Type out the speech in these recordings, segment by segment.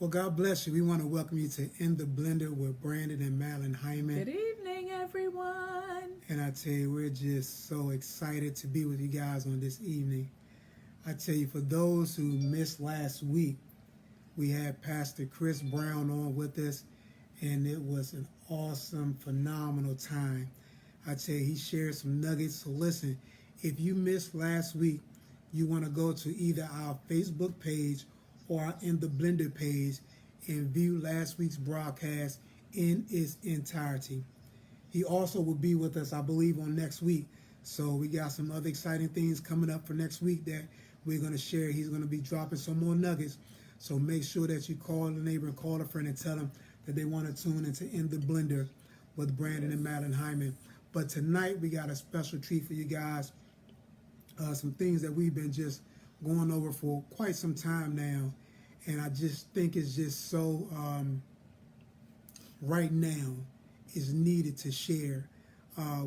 Well, God bless you. We want to welcome you to In the Blender with Brandon and Madeline Hyman. Good evening, everyone. And I tell you, we're just so excited to be with you guys on this evening. I tell you, for those who missed last week, we had Pastor Chris Brown on with us, and it was an awesome, phenomenal time. I tell you, he shared some nuggets. So listen, if you missed last week, you want to go to either our Facebook page or our In the Blender page and view last week's broadcast in its entirety. He also will be with us, I believe, on next week. So we got some other exciting things coming up for next week that we're going to share. He's going to be dropping some more nuggets. So make sure that you call a neighbor and call a friend and tell them that they want to tune into In the Blender with Brandon and Madeline Hyman. But tonight we got a special treat for you guys. Some things that we've been just going over for quite some time now. And I just think it's just so right now is needed to share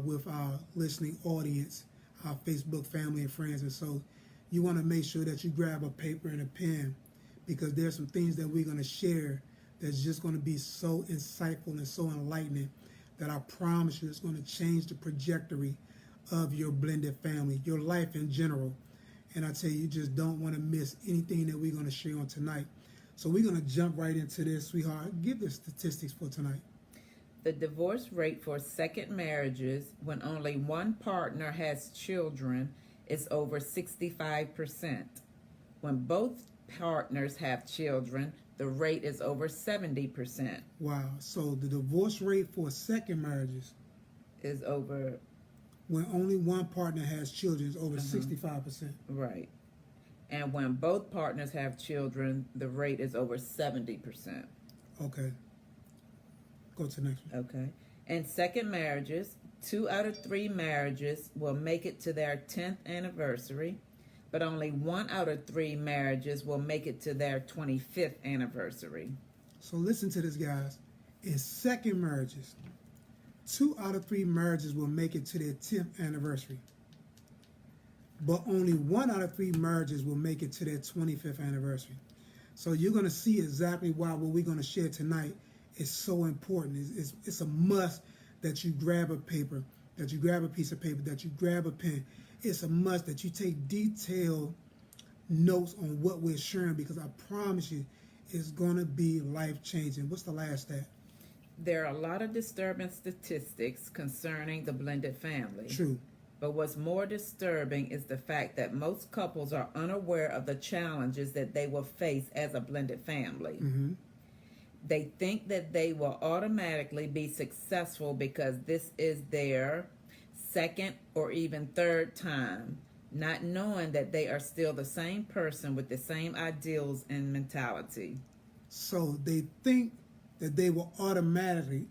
with our listening audience, our Facebook family and friends. And so you want to make sure that you grab a paper and a pen, because there's some things that we're going to share that's just going to be so insightful and so enlightening that I promise you it's going to change the trajectory of your blended family, your life in general. And I tell you, you just don't want to miss anything that we're going to share on tonight. So we're going to jump right into this, sweetheart. Give the statistics for tonight. The divorce rate for second marriages when only one partner has children is over 65%. When both partners have children, the rate is over 70%. Wow. So the divorce rate for second marriages is over... when only one partner has children is over 65%. Right. And when both partners have children, the rate is over 70%. Okay. Go to the next one. Okay. In second marriages, 2 out of 3 marriages will make it to their 10th anniversary, but only 1 out of 3 marriages will make it to their 25th anniversary. So listen to this, guys. In second marriages, 2 out of 3 marriages will make it to their 10th anniversary, but only 1 out of 3 marriages will make it to their 25th anniversary. So you're going to see exactly why what we're going to share tonight is so important. It's a must that you grab a paper, that you grab a piece of paper, that you grab a pen. It's a must that you take detailed notes on what we're sharing, because I promise you it's going to be life-changing. What's the last stat? There are a lot of disturbing statistics concerning the blended family. True. But what's more disturbing is the fact that most couples are unaware of the challenges that they will face as a blended family. Mm-hmm. They think that they will automatically be successful because this is their second or even third time, not knowing that they are still the same person with the same ideals and mentality. So they think that they will automatically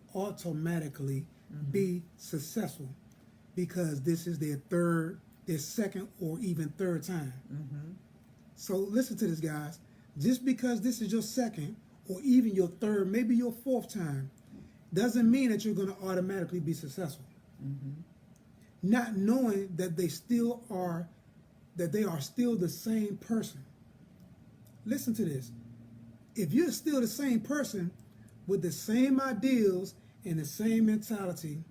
be successful because this is their second or even third time. So listen to this, guys. Just because this is your second or even your third, maybe your fourth time, doesn't mean that you're going to automatically be successful. Not knowing that they are still the same person. Listen to this. If you're still the same person with the same ideals and the same mentality,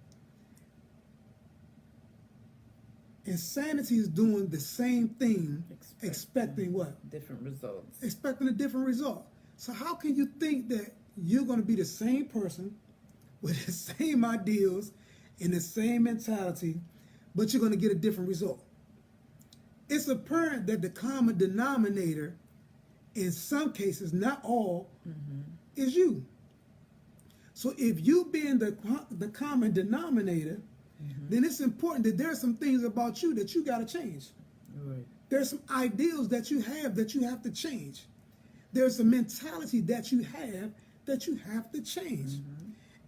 insanity is doing the same thing, expecting what? Different results. Expecting a different result. So how can you think that you're going to be the same person with the same ideals and the same mentality, but you're going to get a different result? It's apparent that the common denominator, in some cases, not all, is you. So if you being the common denominator, then it's important that there's some things about you that you got to change. Right. There's some ideals that you have to change. There's a mentality that you have to change.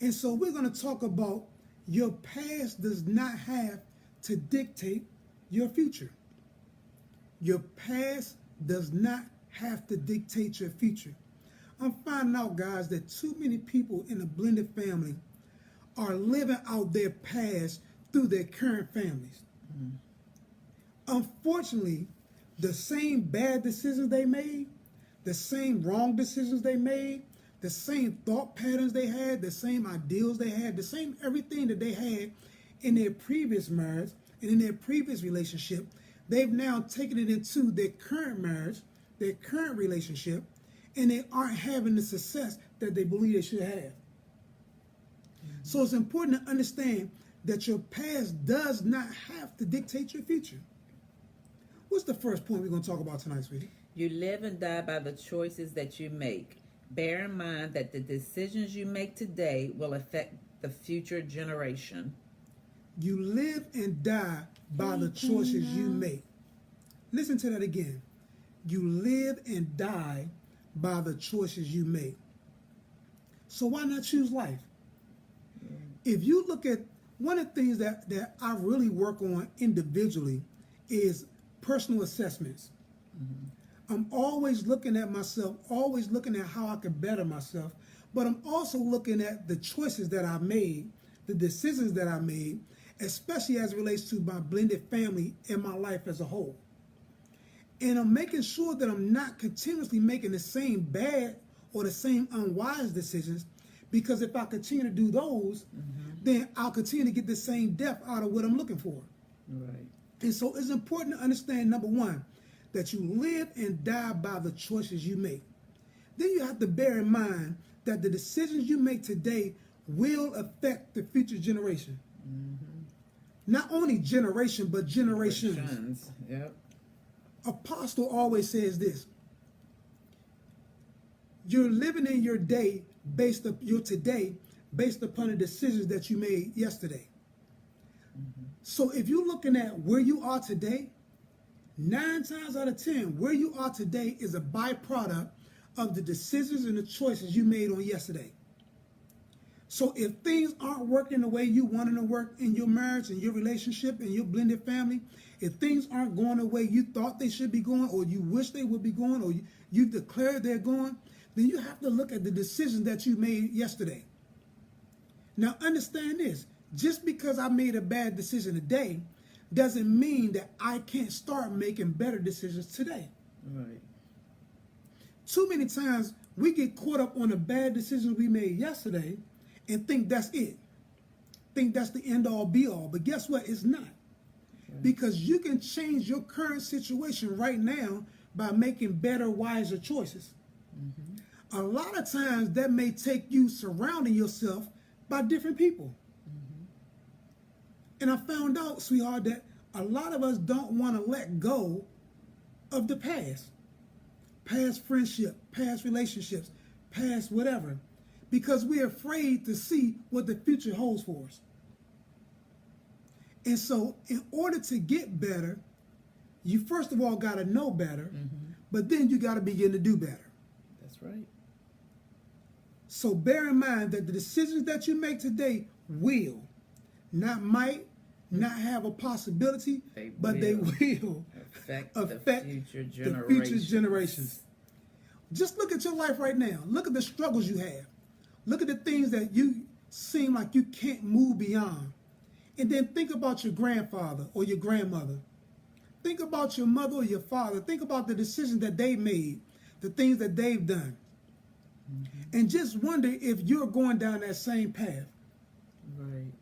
And so we're going to talk about your past does not have to dictate your future. Your past does not have to dictate your future. I'm finding out, guys, that too many people in a blended family are living out their past through their current families. Unfortunately, the same bad decisions they made the same wrong decisions they made, the same thought patterns they had, the same ideals they had, the same everything that they had in their previous marriage and in their previous relationship, they've now taken it into their current marriage, their current relationship, and they aren't having the success that they believe they should have. So it's important to understand that your past does not have to dictate your future. What's the first point we're going to talk about tonight, sweetie? You live and die by the choices that you make. Bear in mind that the decisions you make today will affect the future generation. You live and die by the choices you make. Listen to that again. You live and die by the choices you make. So why not choose life? If you look at one of the things that I really work on individually is personal assessments. I'm always looking at myself, always looking at how I can better myself, but I'm also looking at the choices that I made, the decisions that I made, especially as it relates to my blended family and my life as a whole. And I'm making sure that I'm not continuously making the same bad or the same unwise decisions, because if I continue to do those, then I'll continue to get the same depth out of what I'm looking for. Right. And so it's important to understand, number one, that you live and die by the choices you make. Then you have to bear in mind that the decisions you make today will affect the future generation. Not only generation, but generations. Yep. Apostle always says this: you're living in your day based on your today based upon the decisions that you made yesterday. So if you're looking at where you are today, 9 times out of 10, where you are today is a byproduct of the decisions and the choices you made on yesterday. So if things aren't working the way you wanted to work in your marriage and your relationship and your blended family, if things aren't going the way you thought they should be going, or you wish they would be going, or you declared they're going, then you have to look at the decisions that you made yesterday. Now understand this: just because I made a bad decision today doesn't mean that I can't start making better decisions today. Right. Too many times we get caught up on the bad decisions we made yesterday and think that's it. Think that's the end all be all. But guess what? It's not. Okay. Because you can change your current situation right now by making better, wiser choices. A lot of times that may take you surrounding yourself by different people. And I found out, sweetheart, that a lot of us don't want to let go of the past. Past friendship, past relationships, past whatever. Because we're afraid to see what the future holds for us. And so in order to get better, you first of all got to know better, but then you got to begin to do better. That's right. So bear in mind that the decisions that you make today will, not might, not have a possibility, but they will affect the future generations. Just look at your life right now. Look at the struggles you have. Look at the things that you seem like you can't move beyond. And then think about your grandfather or your grandmother. Think about your mother or your father. Think about the decisions that they made, the things that they've done. And just wonder if you're going down that same path. Right.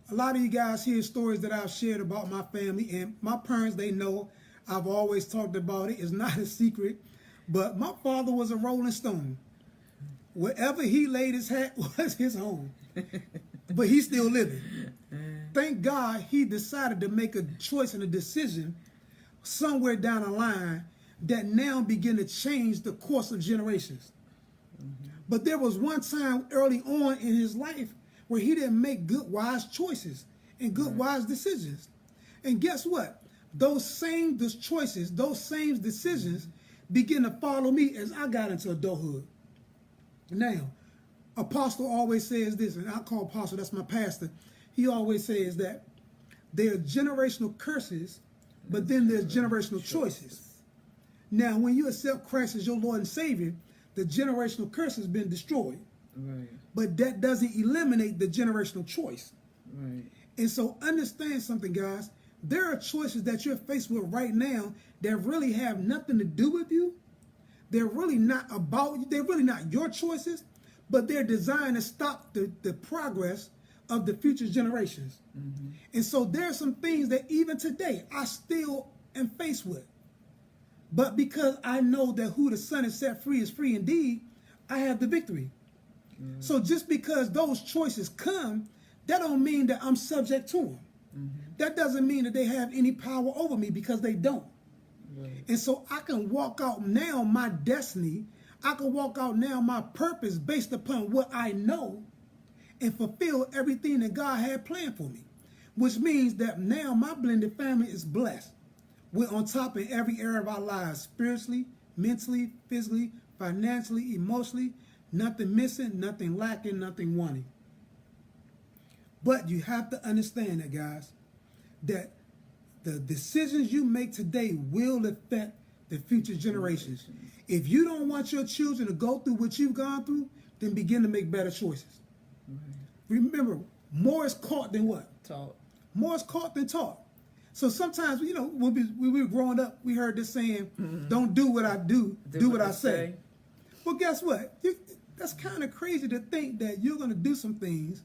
A lot of you guys hear stories that I've shared about my family, and my parents, they know I've always talked about it. It's not a secret. But my father was a Rolling Stone. Wherever he laid his hat was his home. But he's still living. Thank God he decided to make a choice and a decision somewhere down the line that now begin to change the course of generations. But there was one time early on in his life where he didn't make good, wise choices and good, wise decisions. And guess what? Those same choices, those same decisions begin to follow me as I got into adulthood. Now, Apostle always says this, and I call Apostle, that's my pastor. He always says that there are generational curses, but then there's generational choices. Now, when you accept Christ as your Lord and Savior, the generational curse has been destroyed. Right. But that doesn't eliminate the generational choice. Right. And so understand something, guys. There are choices that you're faced with right now that really have nothing to do with you, they're really not your choices, but they're designed to stop the progress of the future generations. Mm-hmm. And so there are some things that even today I still am faced with. But because I know that who the Son has set free is free indeed, I have the victory. Mm-hmm. So just because those choices come, that don't mean that I'm subject to them. Mm-hmm. That doesn't mean that they have any power over me, because they don't. Right. And so I can walk out now my destiny. I can walk out now my purpose based upon what I know and fulfill everything that God had planned for me, which means that now my blended family is blessed. We're on top in every area of our lives, spiritually, mentally, physically, financially, emotionally, nothing missing, nothing lacking, nothing wanting. But you have to understand that, guys, that the decisions you make today will affect the future generations. If you don't want your children to go through what you've gone through, then begin to make better choices. Remember, more is caught than what? Taught. More is caught than taught. So sometimes, when we were growing up, we heard this saying, don't do what I do, do what I say. Well, guess what? That's kind of crazy to think that you're going to do some things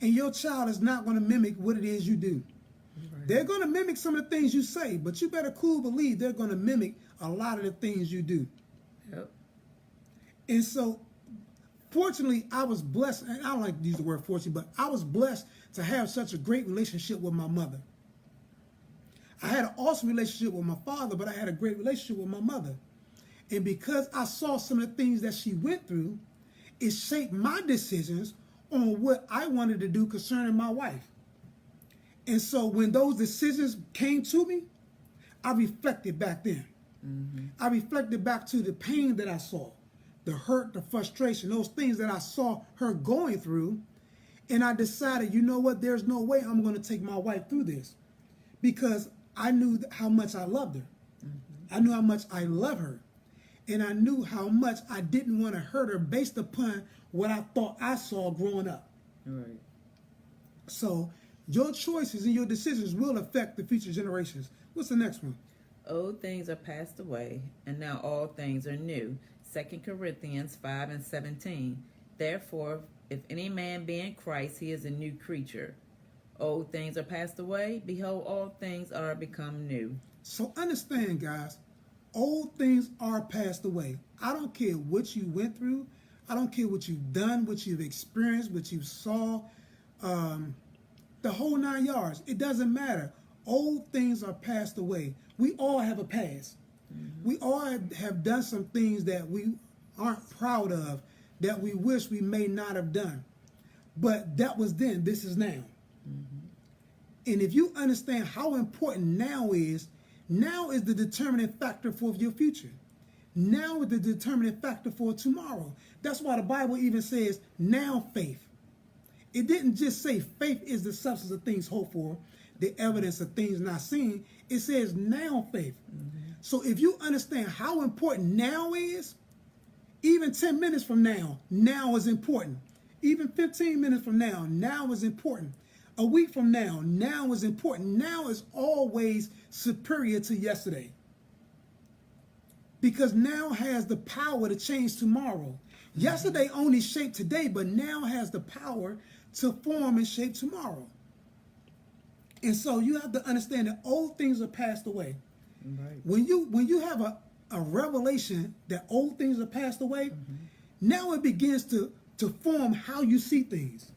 and your child is not going to mimic what it is you do. Right. They're going to mimic some of the things you say, but you better cool believe they're going to mimic a lot of the things you do. Yep. And so, fortunately, I was blessed, and I don't like to use the word fortunate, but I was blessed to have such a great relationship with my mother. I had an awesome relationship with my father, but I had a great relationship with my mother. And because I saw some of the things that she went through, it shaped my decisions on what I wanted to do concerning my wife. And so when those decisions came to me, I reflected back then. Mm-hmm. I reflected back to the pain that I saw, the hurt, the frustration, those things that I saw her going through. And I decided, you know what, there's no way I'm going to take my wife through this, because I knew how much I loved her. Mm-hmm. I knew how much I love her. And I knew how much I didn't want to hurt her based upon what I thought I saw growing up. Right. So your choices and your decisions will affect the future generations. What's the next one? Old things are passed away, and now all things are new. 2 Corinthians 5:17. Therefore, if any man be in Christ, he is a new creature. Old things are passed away. Behold, all things are become new. So understand, guys, old things are passed away. I don't care what you went through. I don't care what you've done, what you've experienced, what you saw, the whole 9 yards. It doesn't matter. Old things are passed away. We all have a past. Mm-hmm. We all have done some things that we aren't proud of, that we wish we may not have done. But that was then. This is now. Mm-hmm. And if you understand how important now is the determining factor for your future. Now is the determining factor for tomorrow. That's why the Bible even says now faith. It didn't just say faith is the substance of things hoped for, the evidence of things not seen. It says now faith. Mm-hmm. So if you understand how important now is, even 10 minutes from now is important. Even 15 minutes from now is important. A week from now is important. Now is always superior to yesterday. Because now has the power to change tomorrow. Yesterday only shaped today, but now has the power to form and shape tomorrow. And so you have to understand that old things are passed away. Right. When you have a revelation that old things are passed away, now it begins to form how you see things,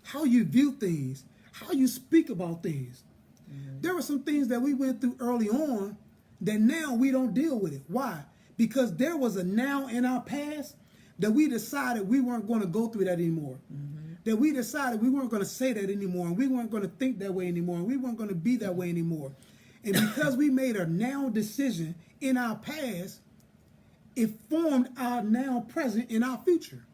how you view things, how you speak about things. Mm-hmm. There were some things that we went through early on that now we don't deal with it. Why? Because there was a now in our past that we decided we weren't going to go through that anymore. Mm-hmm. That we decided we weren't going to say that anymore, and we weren't going to think that way anymore, and we weren't going to be that way anymore. And because we made a now decision in our past, it formed our now present in our future.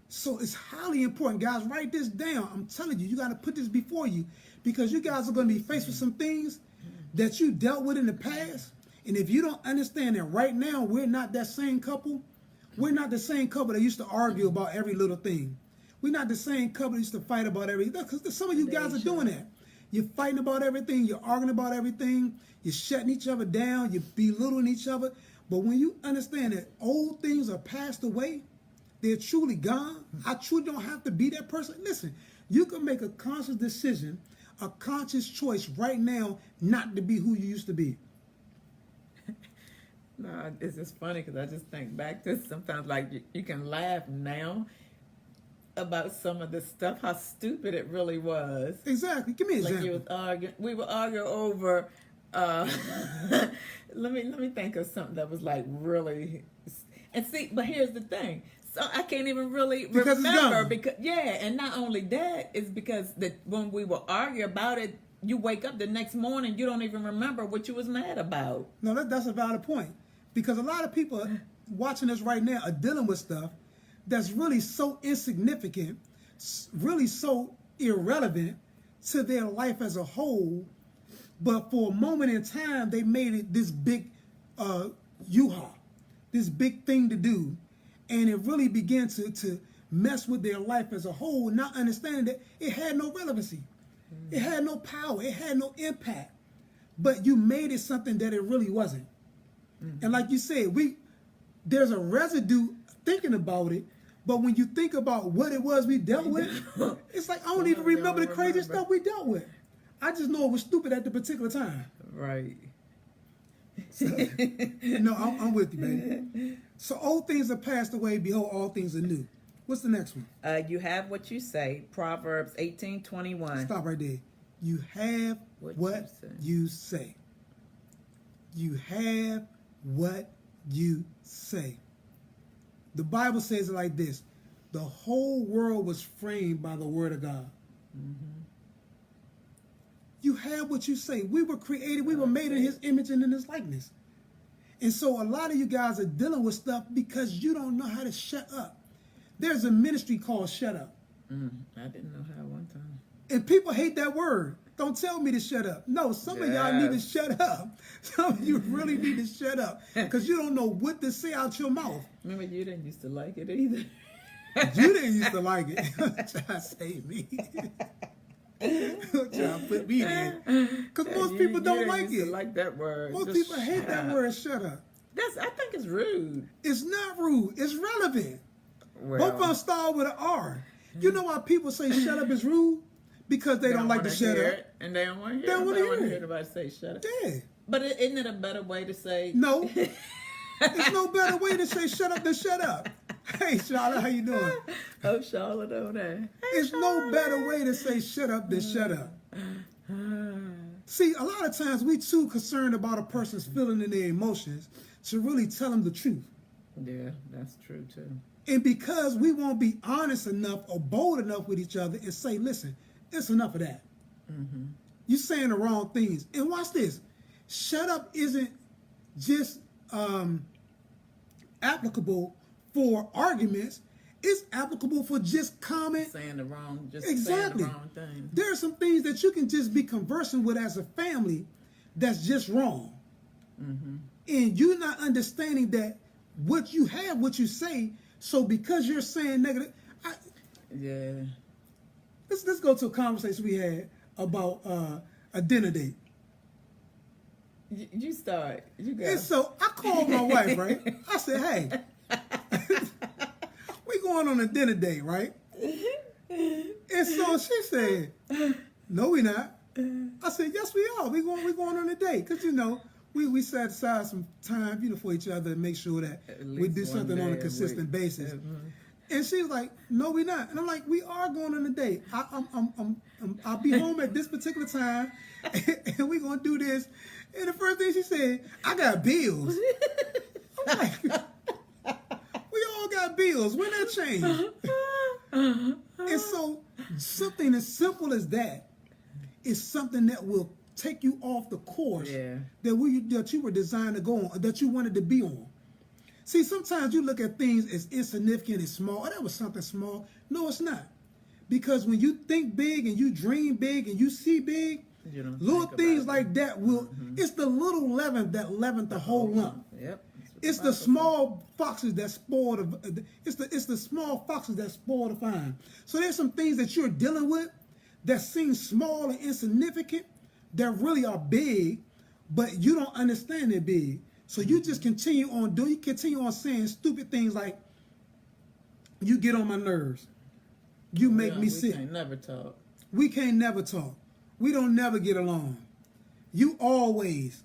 So it's highly important, guys. Write this down. I'm telling you, you got to put this before you, because you guys are going to be faced with some things that you dealt with in the past. And if you don't understand that right now, we're not that same couple. We're not the same couple that used to argue about every little thing. We're not the same couple that used to fight about everything. Because some of you guys are doing that. You're fighting about everything. You're arguing about everything. You're shutting each other down. You're belittling each other. But when you understand that old things are passed away, they're truly gone. I truly don't have to be that person. Listen, you can make a conscious decision, a conscious choice right now not to be who you used to be. No, it's just funny because I just think back to sometimes like you can laugh now about some of the stuff, how stupid it really was. Exactly. Give me an Like example. you was arguing, we were arguing over. Let me think of something that was like really. And see, but here's the thing. So I can't even really Because it's remember gone. because and not only that is because when we were arguing about it, you wake up the next morning, you don't even remember what you was mad about. No, that's a valid point. Because a lot of people watching us right now are dealing with stuff that's really so insignificant, really so irrelevant to their life as a whole. But for a moment in time, they made it this big U-Haul, this big thing to do. And it really began to mess with their life as a whole, not understanding that it had no relevancy. It had no power. It had no impact. But you made it something that it really wasn't. And like you said, there's a residue thinking about it, but when you think about what it was we dealt with, it's like I don't even remember the crazy stuff we dealt with. I just know it was stupid at the particular time. Right. So, no, I'm with you, baby. So old things are passed away, behold, all things are new. What's the next one? You have what you say. Proverbs 18:21. Stop right there. You have what you say. You have what you say. The Bible says it like this: the whole world was framed by the word of God. Mm-hmm. You have what you say. We were created, we were made in his image and in his likeness. And so a lot of you guys are dealing with stuff because you don't know how to shut up. There's a ministry called Shut Up. I didn't know how one time. And people hate that word. Don't tell me to shut up. No, some of y'all need to shut up. Some of you really need to shut up because you don't know what to say out your mouth. Remember, you didn't used to like it either. You didn't used to like it. Try to save me. Try to put me in. Because most people don't like it. Like that word. Most Just people hate that word, shut up. I think it's rude. It's not rude. It's relevant. Well, Both of them start with an R. You know why people say shut up is rude? Because they don't like to shut up. And they don't want to hear They don't want to hear anybody say shut up. Yeah. But isn't it a better way to say? No. There's no better way to say shut up than shut up. Hey, Charlotte, how you doing? Oh, Charlotte over there. Hey, There's no better way to say shut up than shut up. See, a lot of times we too concerned about a person's feeling and their emotions to really tell them the truth. Yeah, that's true too. And because we won't be honest enough or bold enough with each other and say, listen, it's enough of that. Mm-hmm. You're saying the wrong things. And watch this. Shut up isn't just applicable for arguments. It's applicable for just comment. Saying the wrong, just exactly. saying the wrong thing. There are some things that you can just be conversing with as a family that's just wrong. Mm-hmm. And you're not understanding that what you have, what you say, so because you're saying negative, Let's go to a conversation we had about a dinner date. You start. You go. And so I called my wife, right? I said, hey, we going on a dinner date, right? And so she said, no, we not. I said, yes, we are. We going on a date. Because, you know, we set aside some time, you know, for each other and make sure that we do something on a consistent basis. Mm-hmm. And she was like, no, we not. And I'm like, we are going on a date. I'll be home at this particular time, and we're going to do this. And the first thing she said, I got bills. I'm like, we all got bills. When that change? And so something as simple as that is something that will take you off the course that you were designed to go on, that you wanted to be on. See, sometimes you look at things as insignificant and small. Oh, that was something small. No, it's not. Because when you think big and you dream big and you see big, little things like that will, it's the little leaven that leavened the whole lump. Yep. It's the small foxes that spoil it's the small foxes that spoil the vine. So there's some things that you're dealing with that seem small and insignificant that really are big, but you don't understand they're big. So you just continue on doing, you continue on saying stupid things like, you get on my nerves. You make me sick. We can't never talk. We can't never talk. We don't never get along. You always.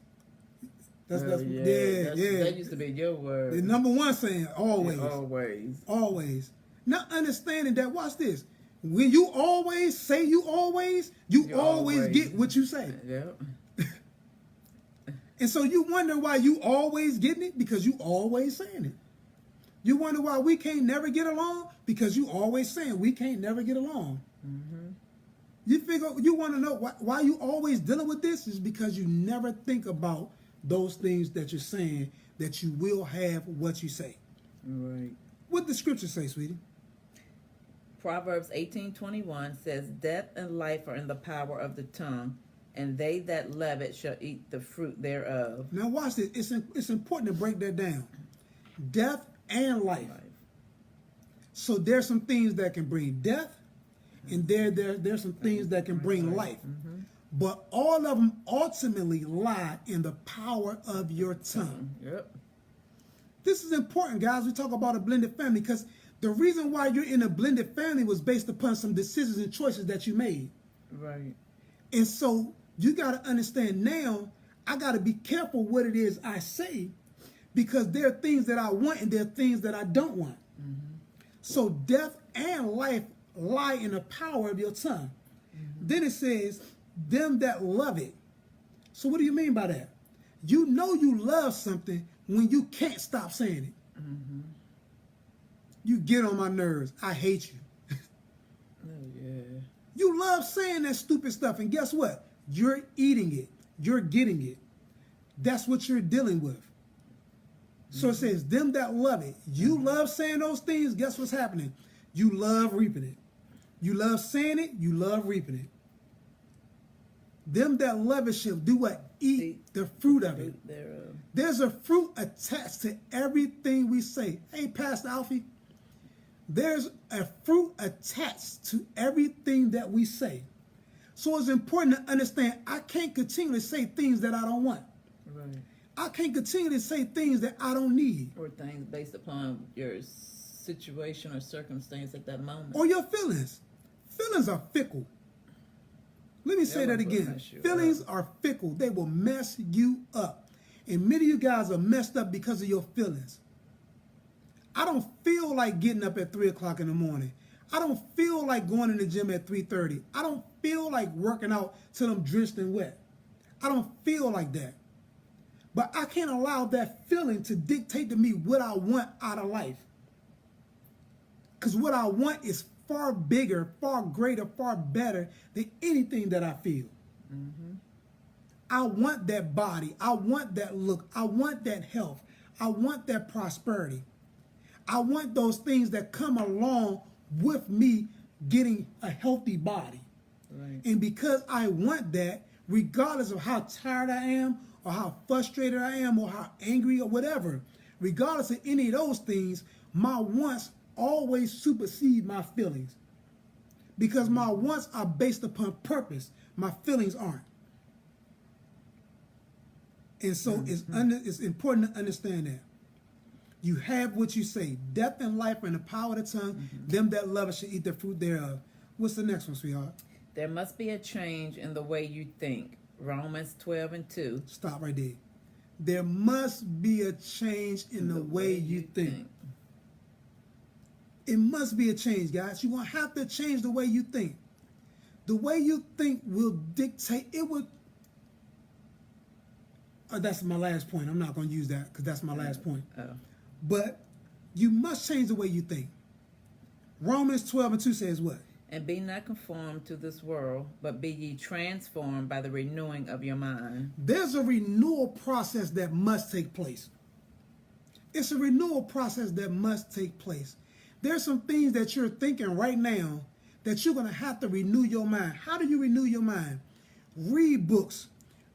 Yeah. That used to be your word. The number one saying, always. Yeah, always. Always. Now understanding that, watch this. When you always say you always get what you say. Yep. And so you wonder why you always getting it? Because you always saying it. You wonder why we can't never get along? Because you always saying we can't never get along. Mm-hmm. You want to know why you always dealing with this is because you never think about those things that you're saying, that you will have what you say. Right. What the scripture say, sweetie? Proverbs 18:21 says, "Death and life are in the power of the tongue, and they that love it shall eat the fruit thereof." Now watch this. It's important to break that down. Death and life. So there's some things that can bring death, and there's some things that can bring life. Mm-hmm. But all of them ultimately lie in the power of your tongue. Yep. This is important, guys. We talk about a blended family because the reason why you're in a blended family was based upon some decisions and choices that you made. Right. And so you got to understand now, I got to be careful what it is I say because there are things that I want and there are things that I don't want. Mm-hmm. So death and life lie in the power of your tongue. Mm-hmm. Then it says, them that love it. So what do you mean by that? You know you love something when you can't stop saying it. Mm-hmm. You get on my nerves. I hate you. Oh, yeah. You love saying that stupid stuff, and guess what? You're eating it. You're getting it. That's what you're dealing with. So it says, them that love it. You love saying those things, guess what's happening? You love reaping it. You love saying it, you love reaping it. Them that love it shall do what? Eat the fruit of it. There's a fruit attached to everything we say. Hey, Pastor Alfie, there's a fruit attached to everything that we say. So it's important to understand I can't continue to say things that I don't want. Right. I can't continue to say things that I don't need. Or things based upon your situation or circumstance at that moment. Or your feelings. Feelings are fickle. Let me say that again. Feelings are fickle. They will mess you up. And many of you guys are messed up because of your feelings. I don't feel like getting up at 3 o'clock in the morning. I don't feel like going to the gym at 3:30. I don't feel like working out till I'm drenched and wet. I don't feel like that. But I can't allow that feeling to dictate to me what I want out of life. Because what I want is far bigger, far greater, far better than anything that I feel. Mm-hmm. I want that body. I want that look. I want that health. I want that prosperity. I want those things that come along with me getting a healthy body. Right. And because I want that, regardless of how tired I am or how frustrated I am or how angry or whatever, regardless of any of those things, my wants always supersede my feelings. Because my wants are based upon purpose. My feelings aren't. And so it's important to understand that. You have what you say. Death and life are in the power of the tongue. Mm-hmm. Them that love it shall eat the fruit thereof. What's the next one, sweetheart? There must be a change in the way you think. Romans 12:2. Stop right there. There must be a change in the way you think. It must be a change, guys. You're going to have to change the way you think. The way you think will dictate. It would. That's my last point. I'm not going to use that because that's my last point. Oh. But you must change the way you think. Romans 12:2 says what? And be not conformed to this world, but be ye transformed by the renewing of your mind. There's a renewal process that must take place. It's a renewal process that must take place. There's some things that you're thinking right now that you're going to have to renew your mind. How do you renew your mind? Read books.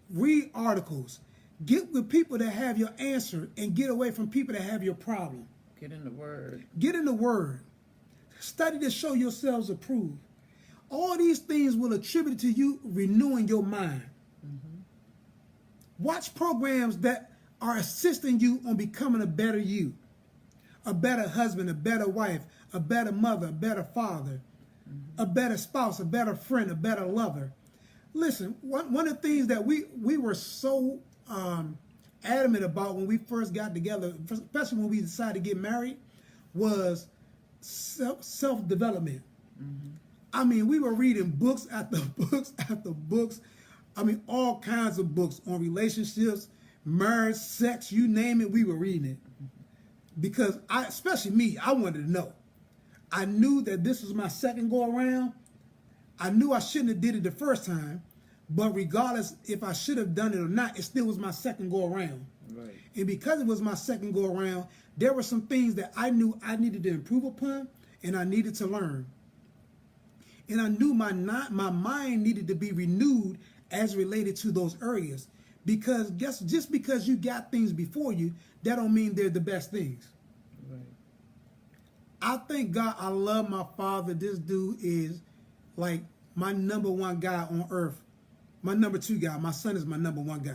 Read articles. Get with people that have your answer and get away from people that have your problem. Get in the Word. Get in the Word. Study to show yourselves approved. All these things will attribute to you renewing your mind. Mm-hmm. Watch programs that are assisting you on becoming a better you, a better husband, a better wife, a better mother, a better father, a better spouse, a better friend, a better lover. Listen, one of the things that we were so adamant about when we first got together, especially when we decided to get married, was self-development. I mean, we were reading books after books after books. I mean, all kinds of books on relationships, marriage, sex, you name it, we were reading it. Because especially me, I wanted to know. I knew that this was my second go around. I knew I shouldn't have did it the first time, but regardless if I should have done it or not, it still was my second go around. Right. And because it was my second go around, there were some things that I knew I needed to improve upon and I needed to learn. And I knew my mind needed to be renewed as related to those areas. Because just because you got things before you, that don't mean they're the best things. Right. I thank God I love my father. This dude is like my number one guy on earth. My number two guy. My son is my number one guy.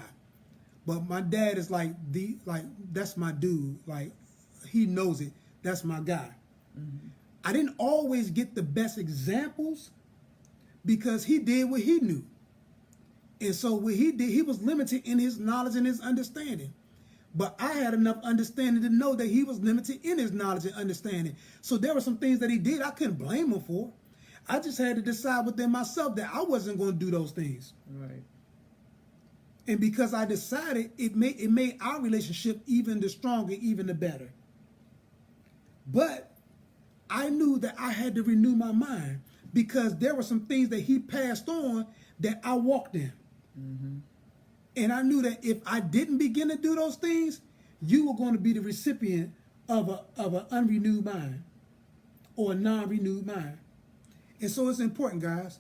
But my dad is like that's my dude. Like, he knows it. That's my guy. I didn't always get the best examples because he did what he knew. And so what he did, he was limited in his knowledge and his understanding. But I had enough understanding to know that he was limited in his knowledge and understanding. So there were some things that he did I couldn't blame him for. I just had to decide within myself that I wasn't going to do those things. Right. And because I decided, it made our relationship even the stronger, even the better. But I knew that I had to renew my mind because there were some things that he passed on that I walked in. And I knew that if I didn't begin to do those things, you were going to be the recipient of an unrenewed mind or a non-renewed mind. And so it's important, guys.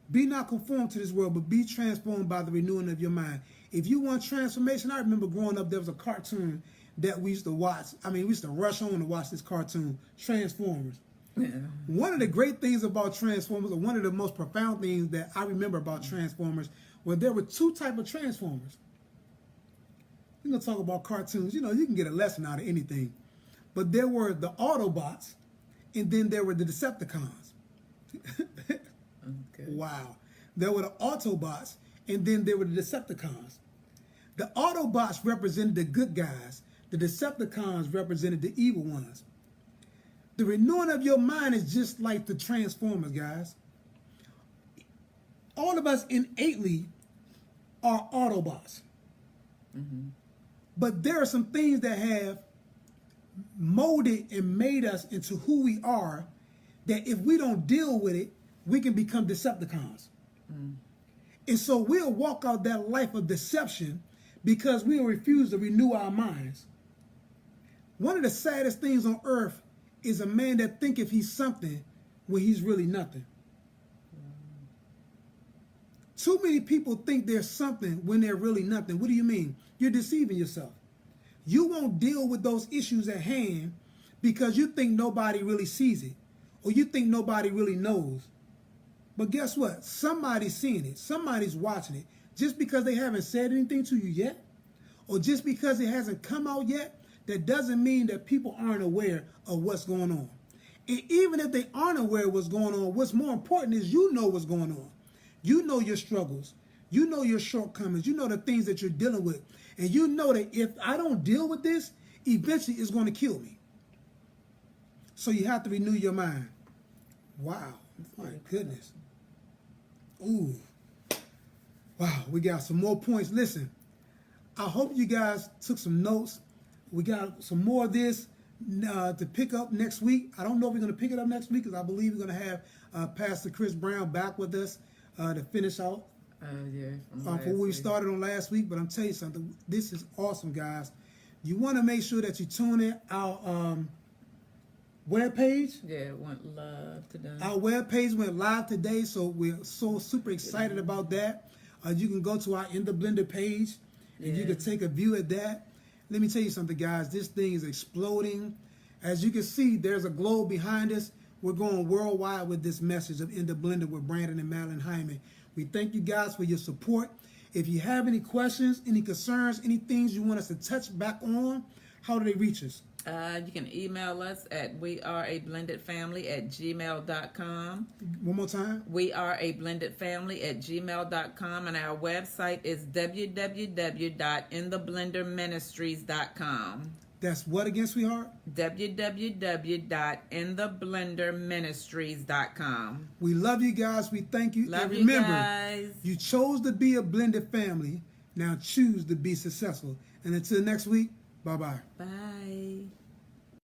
Be not conformed to this world, but be transformed by the renewing of your mind. If you want transformation, I remember growing up, there was a cartoon that we used to watch. I mean, we used to rush on to watch this cartoon, Transformers. Yeah. One of the great things about Transformers, or one of the most profound things that I remember about Transformers, was there were two types of Transformers. We're going to talk about cartoons. You know, you can get a lesson out of anything. But there were the Autobots, and then there were the Decepticons. Okay. Wow. There were the Autobots, and then there were the Decepticons. The Autobots represented the good guys. The Decepticons represented the evil ones. The renewing of your mind is just like the Transformers, guys. All of us innately are Autobots. But there are some things that have molded and made us into who we are that if we don't deal with it, we can become Decepticons. And so we'll walk out that life of deception because we will refuse to renew our minds. One of the saddest things on earth is a man that thinketh he's something when he's really nothing. Too many people think they're something when they're really nothing. What do you mean? You're deceiving yourself. You won't deal with those issues at hand because you think nobody really sees it or you think nobody really knows. But guess what? Somebody's seeing it. Somebody's watching it. Just because they haven't said anything to you yet or just because it hasn't come out yet, that doesn't mean that people aren't aware of what's going on. And even if they aren't aware of what's going on, what's more important is you know what's going on. You know your struggles. You know your shortcomings. You know the things that you're dealing with. And you know that if I don't deal with this, eventually it's going to kill me. So you have to renew your mind. Wow. My goodness. Ooh. Wow. We got some more points. Listen, I hope you guys took some notes. We got some more of this to pick up next week. I don't know if we're going to pick it up next week because I believe we're going to have Pastor Chris Brown back with us to finish out for what we started on last week. But I'm telling you something, this is awesome, guys. You want to make sure that you tune in our webpage. Yeah, it went live today. Our webpage went live today, so we're so super excited about that. You can go to our In the Blender page, and you can take a view at that. Let me tell you something, guys. This thing is exploding. As you can see, there's a globe behind us. We're going worldwide with this message of In the Blender with Brandon and Madeline Hyman. We thank you guys for your support. If you have any questions, any concerns, any things you want us to touch back on, how do they reach us? You can email us at weareablendedfamily@gmail.com. One more time. weareablendedfamily@gmail.com, and our website is www.intheblenderministries.com. That's what again, sweetheart? www.intheblenderministries.com. We love you guys. We thank you. Love and you remember, guys. you chose to be a blended family. Now choose to be successful. And until next week, bye-bye. Bye.